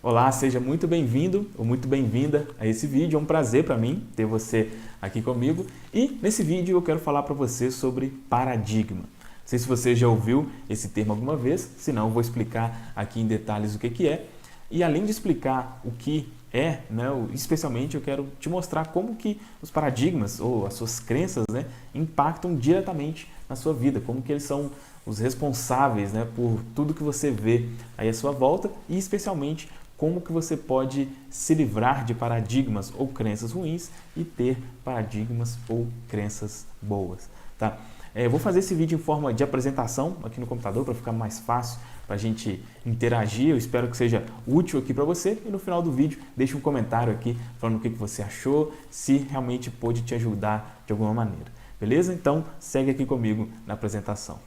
Olá, seja muito bem-vindo ou muito bem-vinda a esse vídeo. É um prazer para mim ter você aqui comigo. E nesse vídeo eu quero falar para você sobre paradigma. Não sei se você já ouviu esse termo alguma vez, se não eu vou explicar aqui em detalhes o que é. E além de explicar o que é, especialmente eu quero te mostrar como que os paradigmas ou as suas crenças impactam diretamente na sua vida, como que eles são os responsáveis por tudo que você vê aí à sua volta e especialmente como que você pode se livrar de paradigmas ou crenças ruins e ter paradigmas ou crenças boas, tá? Eu vou fazer esse vídeo em forma de apresentação aqui no computador para ficar mais fácil para a gente interagir. Eu espero que seja útil aqui para você e no final do vídeo deixe um comentário aqui falando o que você achou, se realmente pôde te ajudar de alguma maneira. Beleza? Então segue aqui comigo na apresentação.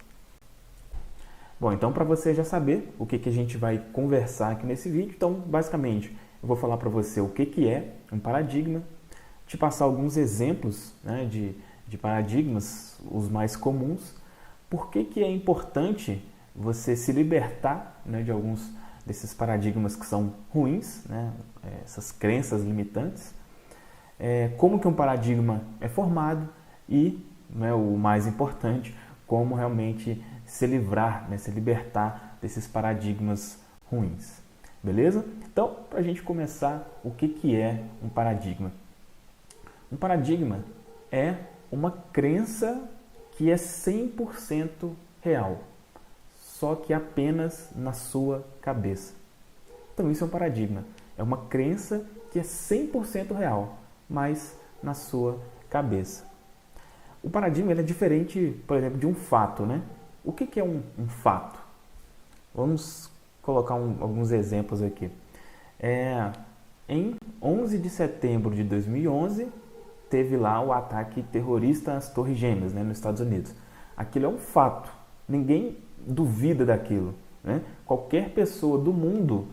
Bom, então para você já saber o que a gente vai conversar aqui nesse vídeo, então basicamente eu vou falar para você o que é um paradigma, te passar alguns exemplos de paradigmas, os mais comuns, por que é importante você se libertar de alguns desses paradigmas que são ruins, essas crenças limitantes, como que um paradigma é formado e, o mais importante, como realmente se livrar, se libertar desses paradigmas ruins. Beleza? Então, para a gente começar, o que é um paradigma? Um paradigma é uma crença que é 100% real, só que apenas na sua cabeça. Então, isso é um paradigma. É uma crença que é 100% real, mas na sua cabeça. O paradigma ele é diferente, por exemplo, de um fato, O que é um fato? Vamos colocar alguns exemplos aqui. Em 11 de setembro de 2011, teve lá o ataque terrorista às Torres Gêmeas, nos Estados Unidos. Aquilo é um fato. Ninguém duvida daquilo. Qualquer pessoa do mundo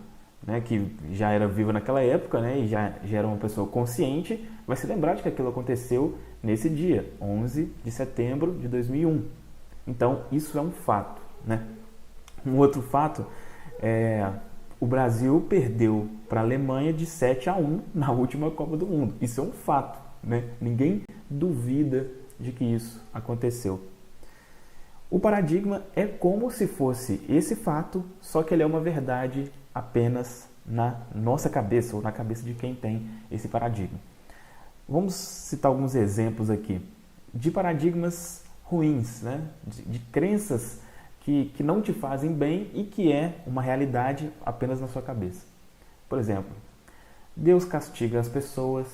que já era viva naquela época e já era uma pessoa consciente, vai se lembrar de que aquilo aconteceu nesse dia, 11 de setembro de 2001. Então, isso é um fato. Um outro fato é o Brasil perdeu para a Alemanha de 7-1 na última Copa do Mundo. Isso é um fato. Ninguém duvida de que isso aconteceu. O paradigma é como se fosse esse fato, só que ele é uma verdade apenas na nossa cabeça ou na cabeça de quem tem esse paradigma. Vamos citar alguns exemplos aqui de paradigmas ruins, de crenças que não te fazem bem e que é uma realidade apenas na sua cabeça. Por exemplo, Deus castiga as pessoas,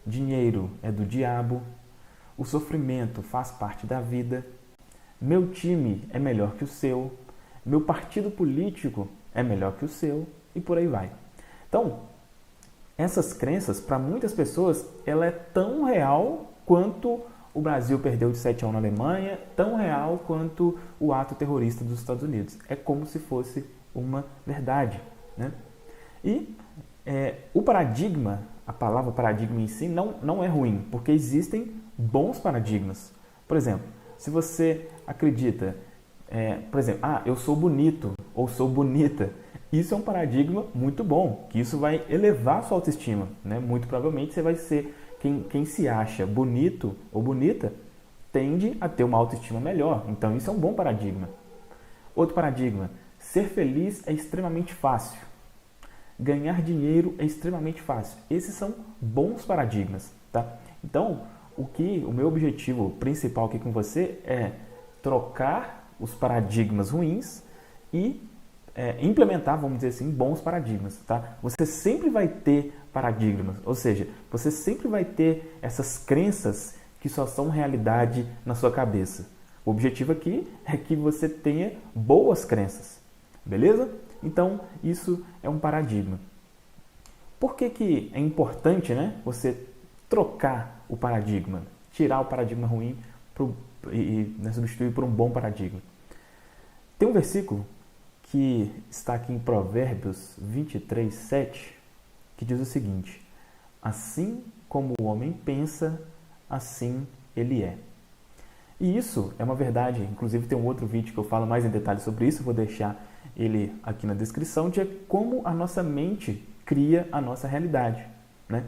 dinheiro é do diabo, o sofrimento faz parte da vida, meu time é melhor que o seu, meu partido político é melhor que o seu e por aí vai. Então, essas crenças, para muitas pessoas, ela é tão real quanto o Brasil perdeu de 7-1 na Alemanha, tão real quanto o ato terrorista dos Estados Unidos. É como se fosse uma verdade. E o paradigma, a palavra paradigma em si, não é ruim, porque existem bons paradigmas. Por exemplo, se você acredita, eu sou bonito ou sou bonita, isso é um paradigma muito bom, que isso vai elevar a sua autoestima. Muito provavelmente você vai ser quem se acha bonito ou bonita tende a ter uma autoestima melhor. Então isso é um bom paradigma. Outro paradigma, ser feliz é extremamente fácil. Ganhar dinheiro é extremamente fácil. Esses são bons paradigmas, tá? Então, o meu objetivo principal aqui com você é trocar os paradigmas ruins e implementar, vamos dizer assim, bons paradigmas, tá? Você sempre vai ter paradigmas, ou seja, você sempre vai ter essas crenças que só são realidade na sua cabeça. O objetivo aqui é que você tenha boas crenças, beleza? Então, isso é um paradigma. Por que é importante, você trocar o paradigma, tirar o paradigma ruim e substituir por um bom paradigma? Tem um versículo que está aqui em Provérbios 23, 7, que diz o seguinte: assim como o homem pensa, assim ele é. E isso é uma verdade. Inclusive tem um outro vídeo que eu falo mais em detalhes sobre isso, eu vou deixar ele aqui na descrição, de como a nossa mente cria a nossa realidade, né?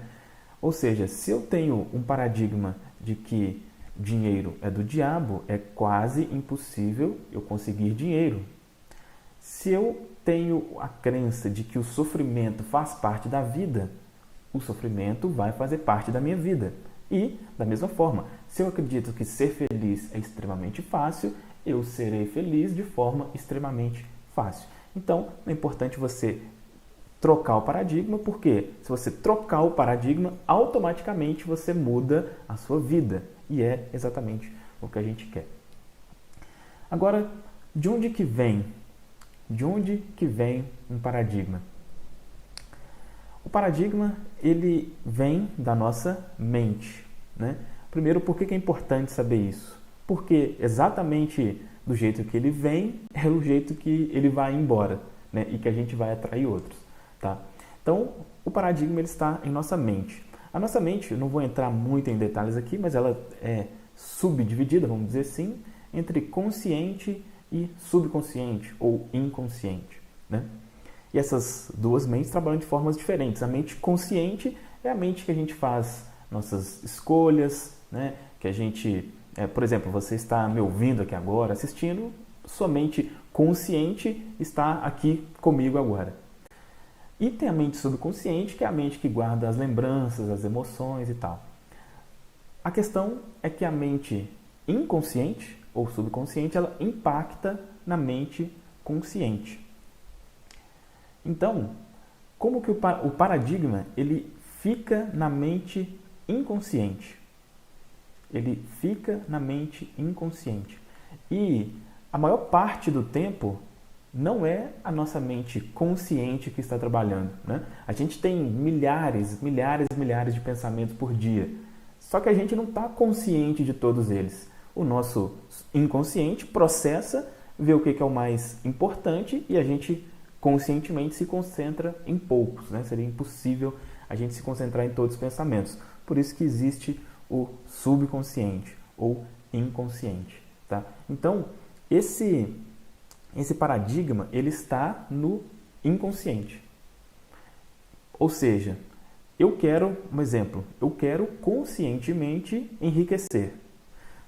Ou seja, se eu tenho um paradigma de que dinheiro é do diabo, é quase impossível eu conseguir dinheiro. Se eu tenho a crença de que o sofrimento faz parte da vida, o sofrimento vai fazer parte da minha vida. E, da mesma forma, se eu acredito que ser feliz é extremamente fácil, eu serei feliz de forma extremamente fácil. Então, é importante você trocar o paradigma, porque se você trocar o paradigma, automaticamente você muda a sua vida. E é exatamente o que a gente quer. Agora, de onde que vem? De onde que vem um paradigma? O paradigma, ele vem da nossa mente, né? Primeiro, por que é importante saber isso? Porque exatamente do jeito que ele vem, é o jeito que ele vai embora, né? E que a gente vai atrair outros, tá? Então, o paradigma ele está em nossa mente. A nossa mente, eu não vou entrar muito em detalhes aqui, mas ela é subdividida, vamos dizer assim, entre consciente e subconsciente ou inconsciente, né? E essas duas mentes trabalham de formas diferentes. A mente consciente é a mente que a gente faz nossas escolhas, né? Que a gente, por exemplo, você está me ouvindo aqui agora, assistindo, sua mente consciente está aqui comigo agora. E tem a mente subconsciente, que é a mente que guarda as lembranças, as emoções e tal. A questão é que a mente inconsciente ou subconsciente, ela impacta na mente consciente. Então, como que o paradigma ele fica na mente inconsciente? Ele fica na mente inconsciente. E a maior parte do tempo não é a nossa mente consciente que está trabalhando, né? A gente tem milhares de pensamentos por dia. Só que a gente não está consciente de todos eles. O nosso inconsciente processa, vê o que é o mais importante e a gente conscientemente se concentra em poucos, né? Seria impossível a gente se concentrar em todos os pensamentos. Por isso que existe o subconsciente ou inconsciente, tá? Então, esse paradigma, ele está no inconsciente. Ou seja, eu quero conscientemente enriquecer.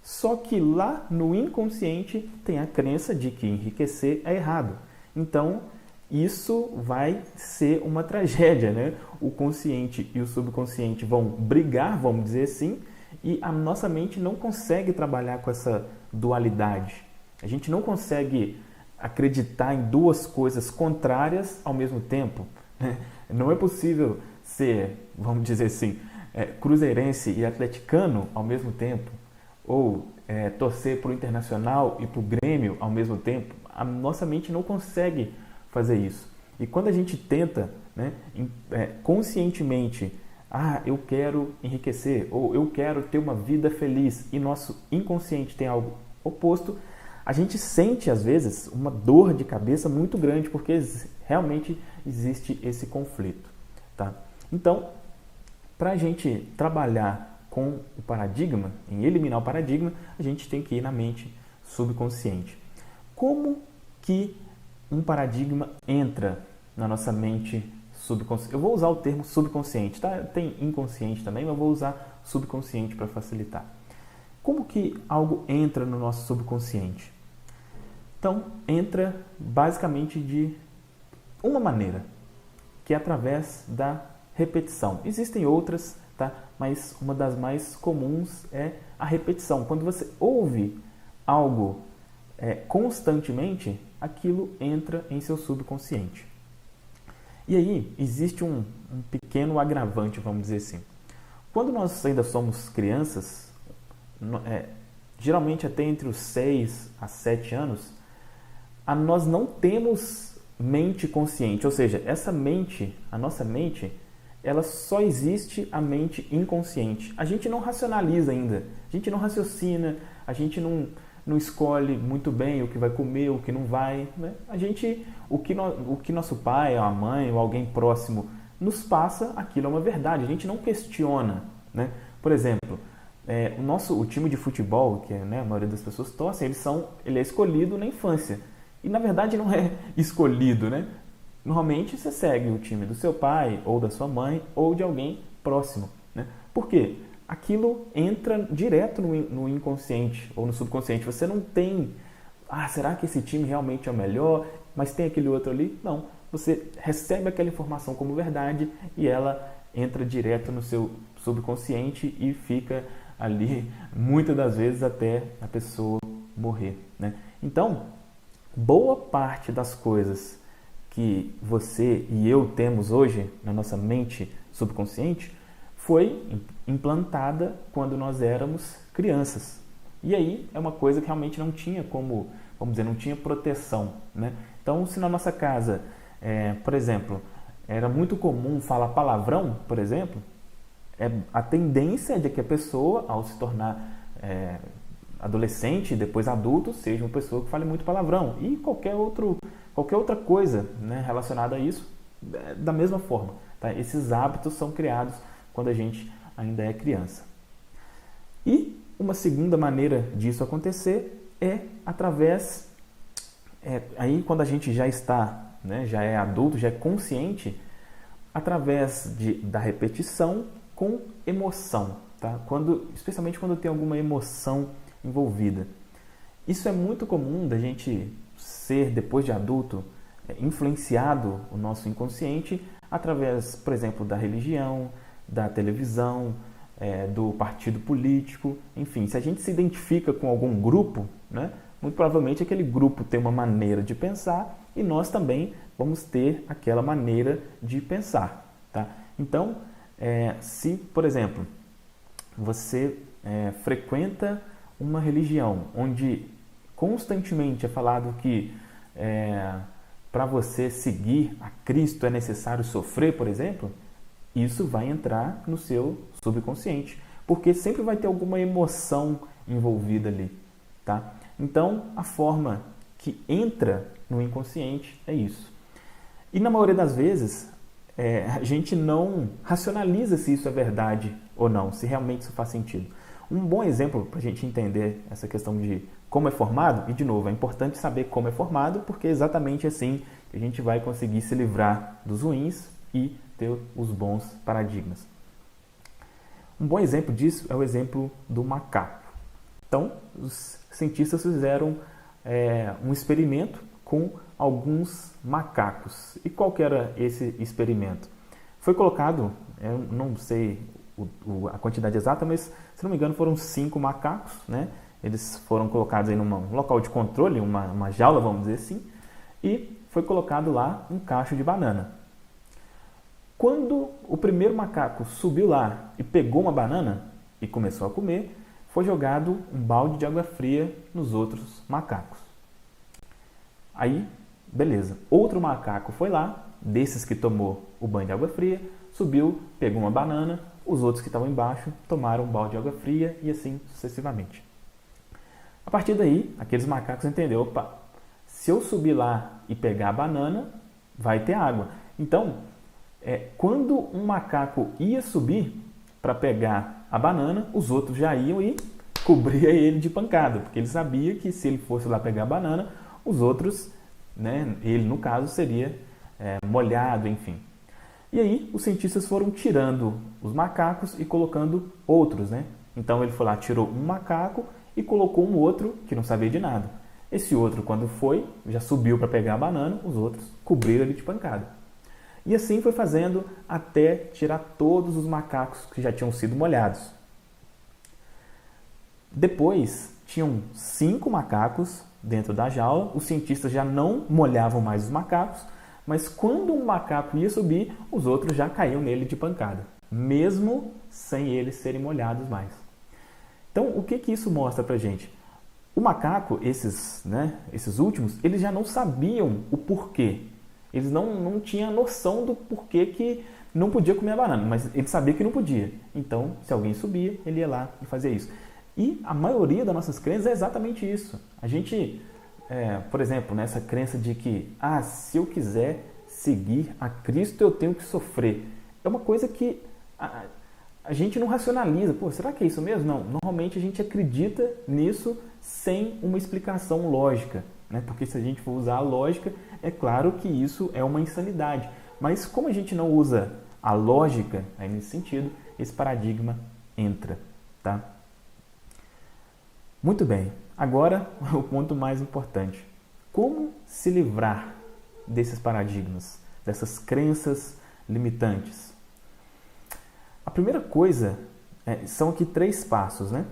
Só que lá no inconsciente tem a crença de que enriquecer é errado. Então, isso vai ser uma tragédia, né? O consciente e o subconsciente vão brigar, vamos dizer assim, e a nossa mente não consegue trabalhar com essa dualidade. A gente não consegue acreditar em duas coisas contrárias ao mesmo tempo. Não é possível ser, vamos dizer assim, cruzeirense e atleticano ao mesmo tempo, ou torcer para o Internacional e para o Grêmio ao mesmo tempo. A nossa mente não consegue fazer isso. E quando a gente tenta, né, conscientemente, eu quero enriquecer, ou eu quero ter uma vida feliz, e nosso inconsciente tem algo oposto, a gente sente, às vezes, uma dor de cabeça muito grande, porque realmente existe esse conflito, tá? Então, para a gente trabalhar com o paradigma, em eliminar o paradigma, a gente tem que ir na mente subconsciente. Como que um paradigma entra na nossa mente subconsciente? Eu vou usar o termo subconsciente, tá? Tem inconsciente também, mas eu vou usar subconsciente para facilitar. Como que algo entra no nosso subconsciente? Então, entra basicamente de uma maneira, que é através da repetição. Existem outras, tá? Mas uma das mais comuns é a repetição. Quando você ouve algo constantemente, aquilo entra em seu subconsciente. E aí, existe um pequeno agravante, vamos dizer assim. Quando nós ainda somos crianças, geralmente até entre os 6 a 7 anos, nós não temos mente consciente, ou seja, a nossa mente, ela só existe a mente inconsciente. A gente não racionaliza ainda, a gente não raciocina, a gente não escolhe muito bem o que vai comer, o que não vai, né? O que nosso pai, a mãe ou alguém próximo nos passa, aquilo é uma verdade, a gente não questiona, né? Por exemplo, o time de futebol, que a maioria das pessoas torcem, ele é escolhido na infância. E na verdade não é escolhido, né? Normalmente você segue o time do seu pai, ou da sua mãe, ou de alguém próximo, né? Por quê? Aquilo entra direto no inconsciente ou no subconsciente. Você não tem, será que esse time realmente é o melhor, mas tem aquele outro ali? Não. Você recebe aquela informação como verdade e ela entra direto no seu subconsciente e fica ali, muitas das vezes, até a pessoa morrer, né? Então, boa parte das coisas que você e eu temos hoje na nossa mente subconsciente foi implantada quando nós éramos crianças. E aí é uma coisa que realmente não tinha como, vamos dizer, não tinha proteção, né? Então, se na nossa casa, por exemplo, era muito comum falar palavrão, por exemplo, a tendência é de que a pessoa, ao se tornar adolescente e depois adulto, seja uma pessoa que fale muito palavrão. E qualquer outra coisa, né, relacionada a isso, da mesma forma. Tá? Esses hábitos são criados quando a gente ainda é criança. E uma segunda maneira disso acontecer é através, aí quando a gente já está, né, já é adulto, já é consciente, através da repetição com emoção, tá? Especialmente quando tem alguma emoção envolvida. Isso é muito comum da gente ser, depois de adulto, influenciado o nosso inconsciente através, por exemplo, da religião, da televisão, do partido político, enfim. Se a gente se identifica com algum grupo, né, muito provavelmente aquele grupo tem uma maneira de pensar e nós também vamos ter aquela maneira de pensar, tá? Então, se, por exemplo, você frequenta uma religião onde constantemente é falado que para você seguir a Cristo é necessário sofrer, por exemplo, isso vai entrar no seu subconsciente, porque sempre vai ter alguma emoção envolvida ali, tá? Então, a forma que entra no inconsciente é isso. E na maioria das vezes, a gente não racionaliza se isso é verdade ou não, se realmente isso faz sentido. Um bom exemplo para a gente entender essa questão de como é formado, e de novo, é importante saber como é formado, porque é exatamente assim que a gente vai conseguir se livrar dos ruins e ter os bons paradigmas. Um bom exemplo disso é o exemplo do macaco. Então, os cientistas fizeram um experimento com alguns macacos. E qual que era esse experimento? Foi colocado, eu não sei a quantidade exata, mas se não me engano foram 5 macacos, né? Eles foram colocados aí num local de controle, uma jaula, vamos dizer assim, e foi colocado lá um cacho de banana. Quando o primeiro macaco subiu lá e pegou uma banana e começou a comer, foi jogado um balde de água fria nos outros macacos. Aí, beleza. Outro macaco foi lá, desses que tomou o banho de água fria, subiu, pegou uma banana, os outros que estavam embaixo tomaram um balde de água fria e assim sucessivamente. A partir daí, aqueles macacos entenderam, opa, se eu subir lá e pegar a banana, vai ter água. Então, quando um macaco ia subir para pegar a banana, os outros já iam e cobria ele de pancada, porque ele sabia que se ele fosse lá pegar a banana, os outros, né, ele no caso seria molhado, enfim. E aí os cientistas foram tirando os macacos e colocando outros, né? Então ele foi lá, tirou um macaco e colocou um outro que não sabia de nada. Esse outro, quando foi, já subiu para pegar a banana, os outros cobriram ele de pancada. E assim foi fazendo até tirar todos os macacos que já tinham sido molhados. Depois, tinham 5 macacos dentro da jaula, os cientistas já não molhavam mais os macacos, mas quando um macaco ia subir, os outros já caíam nele de pancada, mesmo sem eles serem molhados mais. Então, o que isso mostra pra gente? O macaco, esses últimos, eles já não sabiam o porquê. Eles não tinham noção do porquê que não podia comer a banana, mas ele sabia que não podia. Então, se alguém subia, ele ia lá e fazia isso. E a maioria das nossas crenças é exatamente isso. A gente, por exemplo, nessa crença de que, se eu quiser seguir a Cristo, eu tenho que sofrer. É uma coisa que a gente não racionaliza. Pô, será que é isso mesmo? Não. Normalmente a gente acredita nisso sem uma explicação lógica, né? Porque se a gente for usar a lógica, é claro que isso é uma insanidade. Mas como a gente não usa a lógica aí nesse sentido, esse paradigma entra, tá? Muito bem. Agora, o ponto mais importante. Como se livrar desses paradigmas, dessas crenças limitantes? A primeira coisa, são aqui 3 passos, né?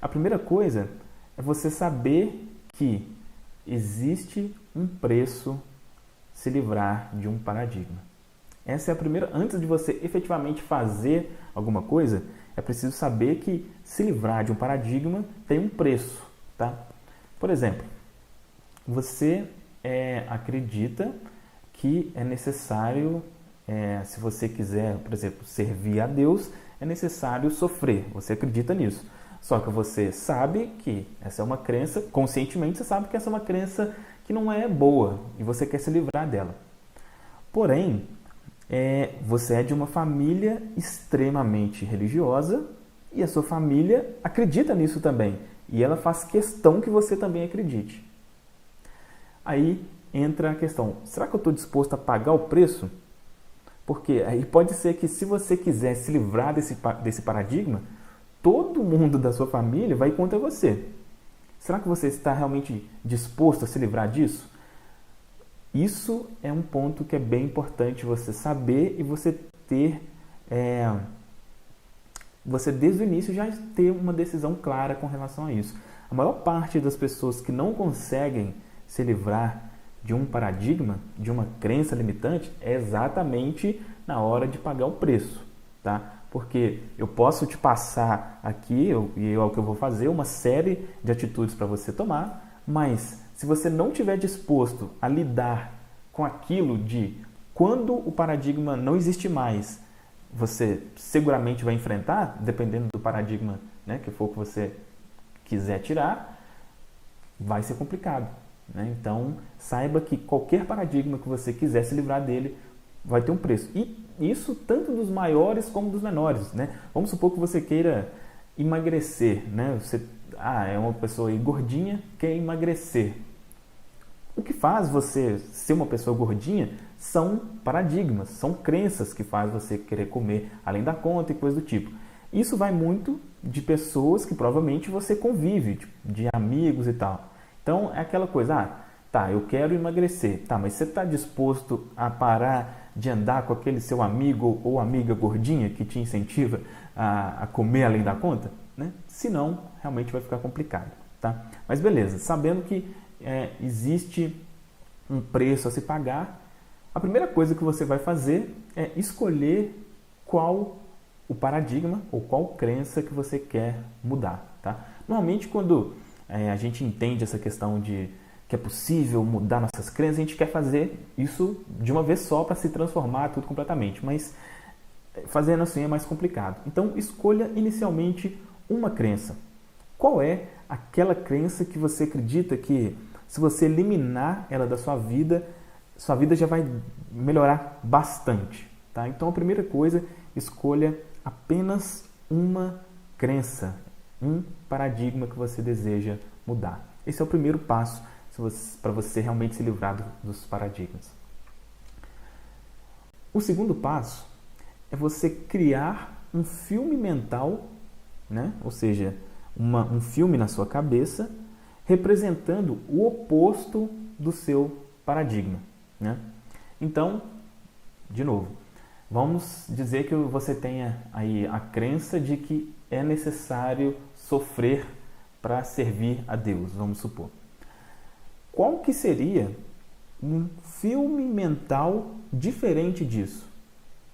A primeira coisa é você saber que existe um preço se livrar de um paradigma. Essa é a primeira. Antes de você efetivamente fazer alguma coisa, é preciso saber que se livrar de um paradigma tem um preço, tá? Por exemplo, você acredita que é necessário, se você quiser, por exemplo, servir a Deus, é necessário sofrer. Você acredita nisso. Só que você sabe que essa é uma crença, conscientemente você sabe que essa é uma crença que não é boa e você quer se livrar dela. Porém, você é de uma família extremamente religiosa e a sua família acredita nisso também. E ela faz questão que você também acredite. Aí entra a questão, será que eu estou disposto a pagar o preço? Porque aí pode ser que se você quiser se livrar desse paradigma, todo mundo da sua família vai contra você. Será que você está realmente disposto a se livrar disso? Isso é um ponto que é bem importante você saber e você ter, você desde o início já ter uma decisão clara com relação a isso. A maior parte das pessoas que não conseguem se livrar de um paradigma, de uma crença limitante, é exatamente na hora de pagar o preço, tá? Porque eu posso te passar aqui, e é o que eu vou fazer, uma série de atitudes para você tomar, mas se você não estiver disposto a lidar com aquilo de quando o paradigma não existe mais, você seguramente vai enfrentar, dependendo do paradigma, né, que for que você quiser tirar, vai ser complicado, né? Então, saiba que qualquer paradigma que você quiser se livrar dele vai ter um preço. E isso tanto dos maiores como dos menores, né? Vamos supor que você queira emagrecer, né? Você é uma pessoa aí gordinha, quer emagrecer. O que faz você ser uma pessoa gordinha são paradigmas, são crenças que faz você querer comer além da conta e coisa do tipo. Isso vai muito de pessoas que provavelmente você convive, tipo, de amigos e tal. Então é aquela coisa, eu quero emagrecer, mas você está disposto a parar de andar com aquele seu amigo ou amiga gordinha que te incentiva a comer além da conta? Né? Senão, realmente vai ficar complicado, tá? Mas beleza, sabendo que existe um preço a se pagar, a primeira coisa que você vai fazer é escolher qual o paradigma ou qual crença que você quer mudar, tá? Normalmente, quando a gente entende essa questão de que é possível mudar nossas crenças, a gente quer fazer isso de uma vez só para se transformar tudo completamente, mas fazendo assim é mais complicado. Então, escolha inicialmente uma crença. Qual é aquela crença que você acredita que, se você eliminar ela da sua vida já vai melhorar bastante, tá? Então, a primeira coisa, escolha apenas uma crença, um paradigma que você deseja mudar. Esse é o primeiro passo para você realmente se livrar dos paradigmas. O segundo passo é você criar um filme mental, né? Ou seja, um filme na sua cabeça representando o oposto do seu paradigma, né? Então, de novo, vamos dizer que você tenha aí a crença de que é necessário sofrer para servir a Deus, vamos supor. Qual que seria um filme mental diferente disso,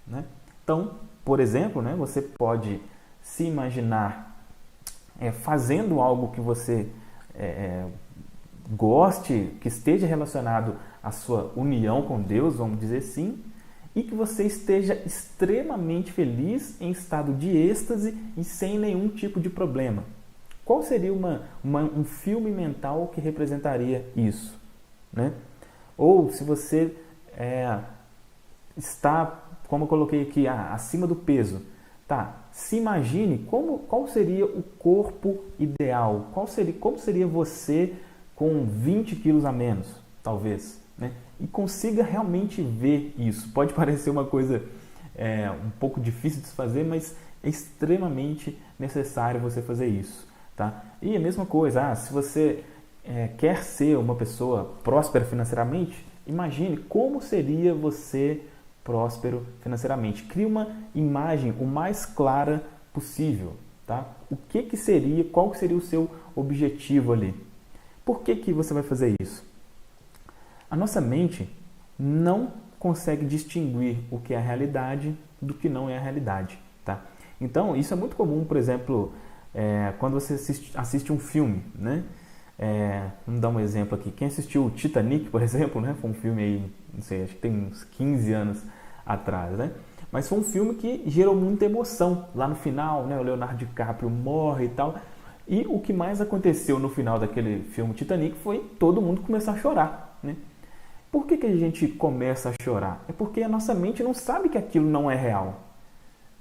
né? Então, por exemplo, né, você pode se imaginar fazendo algo que você goste, que esteja relacionado à sua união com Deus, vamos dizer assim, e que você esteja extremamente feliz, em estado de êxtase e sem nenhum tipo de problema. Qual seria um filme mental que representaria isso, né? Ou se você está, como eu coloquei aqui, acima do peso, Tá, se imagine qual seria o corpo ideal, como seria você com 20 quilos a menos, talvez, né? E consiga realmente ver isso. Pode parecer uma coisa um pouco difícil de se fazer, mas é extremamente necessário você fazer isso, tá? E a mesma coisa, se você quer ser uma pessoa próspera financeiramente, imagine como seria você próspero financeiramente. Crie uma imagem o mais clara possível, tá? Qual que seria o seu objetivo ali? Por que você vai fazer isso? A nossa mente não consegue distinguir o que é a realidade do que não é a realidade, tá? Então, isso é muito comum, por exemplo, quando você assiste um filme, né? Vamos dar um exemplo aqui. Quem assistiu o Titanic, por exemplo, né? Foi um filme aí, não sei, acho que tem uns 15 anos atrás, né? Mas foi um filme que gerou muita emoção lá no final, né? O Leonardo DiCaprio morre e tal. E o que mais aconteceu no final daquele filme Titanic foi todo mundo começar a chorar, né? Por que a gente começa a chorar? É porque a nossa mente não sabe que aquilo não é real.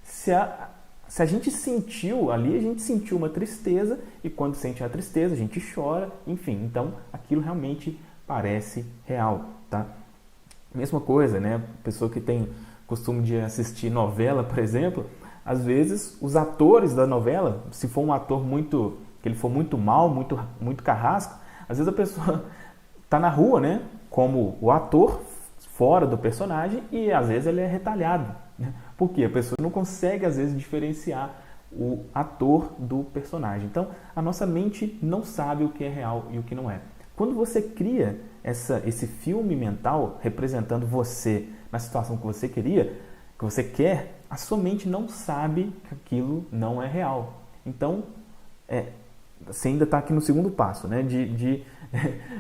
Se a gente sentiu ali, a gente sentiu uma tristeza, e quando sente a tristeza, a gente chora, enfim. Então, aquilo realmente parece real, tá? Mesma coisa, né? Pessoa que tem costume de assistir novela, por exemplo, às vezes os atores da novela, se for um ator que ele for muito mal, muito carrasco, às vezes a pessoa tá na rua, né? Como o ator fora do personagem, e às vezes ele é retalhado, né? Porque a pessoa não consegue às vezes diferenciar o ator do personagem. Então, a nossa mente não sabe o que é real e o que não é. Quando você cria esse filme mental representando você na situação que você quer, a sua mente não sabe que aquilo não é real. Então, você ainda está aqui no segundo passo, né?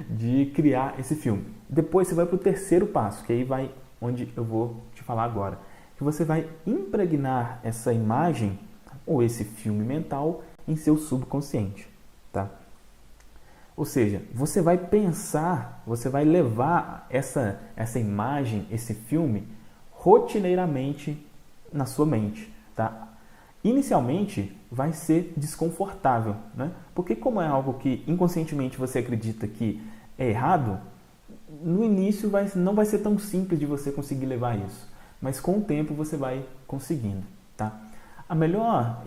de criar esse filme. Depois você vai para o terceiro passo, que aí vai onde eu vou te falar agora. Que você vai impregnar essa imagem ou esse filme mental em seu subconsciente, tá? Ou seja, você vai pensar, você vai levar essa imagem, esse filme, rotineiramente na sua mente, tá? Inicialmente vai ser desconfortável, né? Porque como é algo que inconscientemente você acredita que é errado, no início não vai ser tão simples de você conseguir levar isso. Mas com o tempo você vai conseguindo, tá?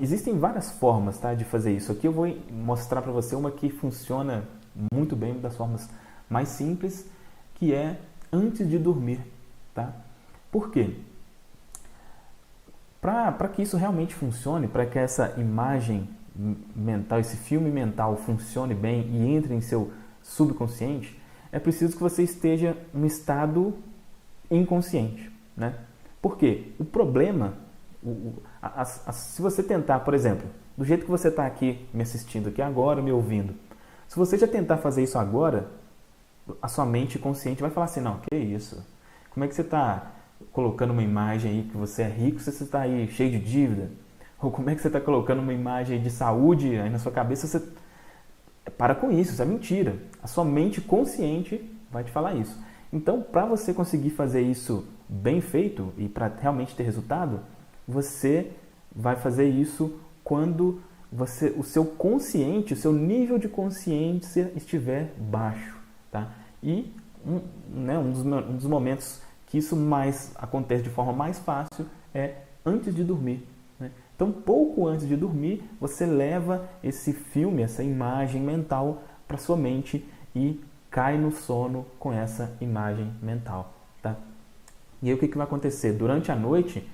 Existem várias formas, tá, de fazer isso. Aqui eu vou mostrar para você uma que funciona muito bem, uma das formas mais simples, que é antes de dormir, tá? Por quê? Para que isso realmente funcione, para que essa imagem mental, esse filme mental funcione bem e entre em seu subconsciente, é preciso que você esteja no estado inconsciente, né? Por quê? O problema, se você tentar, por exemplo, do jeito que você está aqui me assistindo aqui agora, me ouvindo, se você já tentar fazer isso agora, a sua mente consciente vai falar assim, não, que isso? Como é que você está colocando uma imagem aí que você é rico se você está aí cheio de dívida? Ou como é que você está colocando uma imagem de saúde aí na sua cabeça? Você para com isso é mentira. A sua mente consciente vai te falar isso. Então, para você conseguir fazer isso bem feito e para realmente ter resultado, você vai fazer isso quando o seu consciente, o seu nível de consciência estiver baixo, tá? E um dos momentos que isso mais acontece de forma mais fácil é antes de dormir, né? Então, pouco antes de dormir, você leva esse filme, essa imagem mental para sua mente e cai no sono com essa imagem mental, tá? E aí o que vai acontecer? Durante a noite,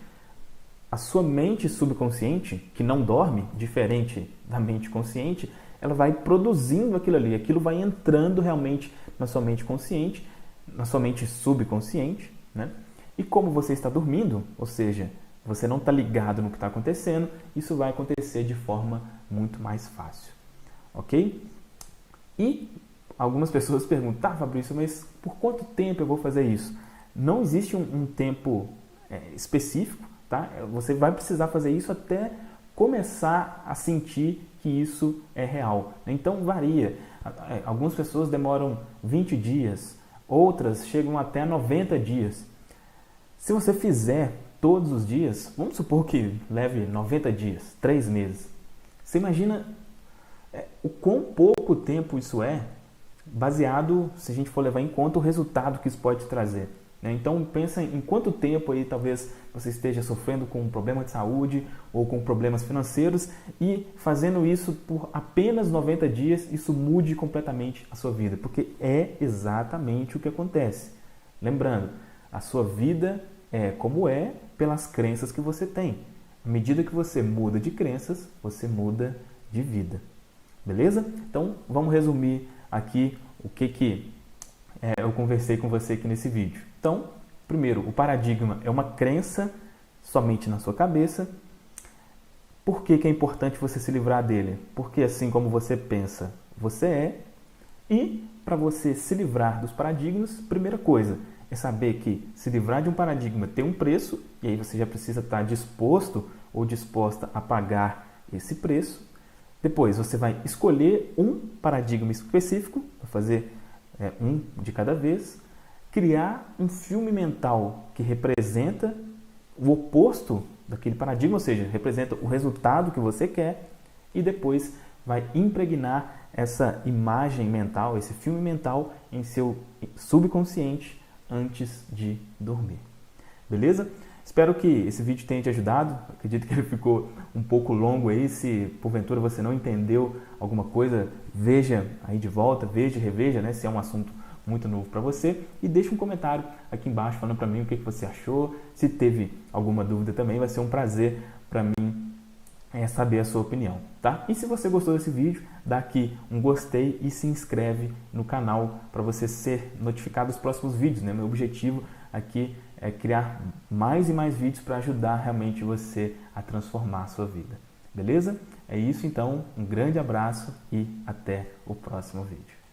a sua mente subconsciente, que não dorme, diferente da mente consciente, ela vai produzindo aquilo ali, aquilo vai entrando realmente na sua mente consciente, na sua mente subconsciente, né? E como você está dormindo, ou seja, você não está ligado no que está acontecendo, isso vai acontecer de forma muito mais fácil, ok? E algumas pessoas perguntam, tá, Fabrício, mas por quanto tempo eu vou fazer isso? Não existe um tempo específico, tá? Você vai precisar fazer isso até começar a sentir que isso é real. Então varia. Algumas pessoas demoram 20 dias, outras chegam até 90 dias. Se você fizer todos os dias, vamos supor que leve 90 dias, 3 meses. Você imagina o quão pouco tempo isso é, baseado, se a gente for levar em conta o resultado que isso pode te trazer. Então pensa em quanto tempo aí talvez você esteja sofrendo com um problema de saúde ou com problemas financeiros e fazendo isso por apenas 90 dias, isso mude completamente a sua vida, porque é exatamente o que acontece. Lembrando, a sua vida é como é pelas crenças que você tem. À medida que você muda de crenças, você muda de vida. Beleza? Então vamos resumir aqui o que eu conversei com você aqui nesse vídeo. Então, primeiro, o paradigma é uma crença somente na sua cabeça. Por que é importante você se livrar dele? Porque assim como você pensa, você é. E para você se livrar dos paradigmas, primeira coisa é saber que se livrar de um paradigma tem um preço, e aí você já precisa estar disposto ou disposta a pagar esse preço. Depois você vai escolher um paradigma específico, para fazer um de cada vez, criar um filme mental que representa o oposto daquele paradigma, ou seja, representa o resultado que você quer, e depois vai impregnar essa imagem mental, esse filme mental em seu subconsciente antes de dormir. Beleza? Espero que esse vídeo tenha te ajudado. Acredito que ele ficou um pouco longo aí. Se porventura você não entendeu alguma coisa, veja aí de volta, veja e reveja, né, se é um assunto muito novo para você, e deixa um comentário aqui embaixo falando para mim o que você achou. Se teve alguma dúvida também, vai ser um prazer para mim saber a sua opinião, tá? E se você gostou desse vídeo, dá aqui um gostei e se inscreve no canal para você ser notificado dos próximos vídeos, né? Meu objetivo aqui é criar mais e mais vídeos para ajudar realmente você a transformar a sua vida. Beleza? É isso então, um grande abraço e até o próximo vídeo.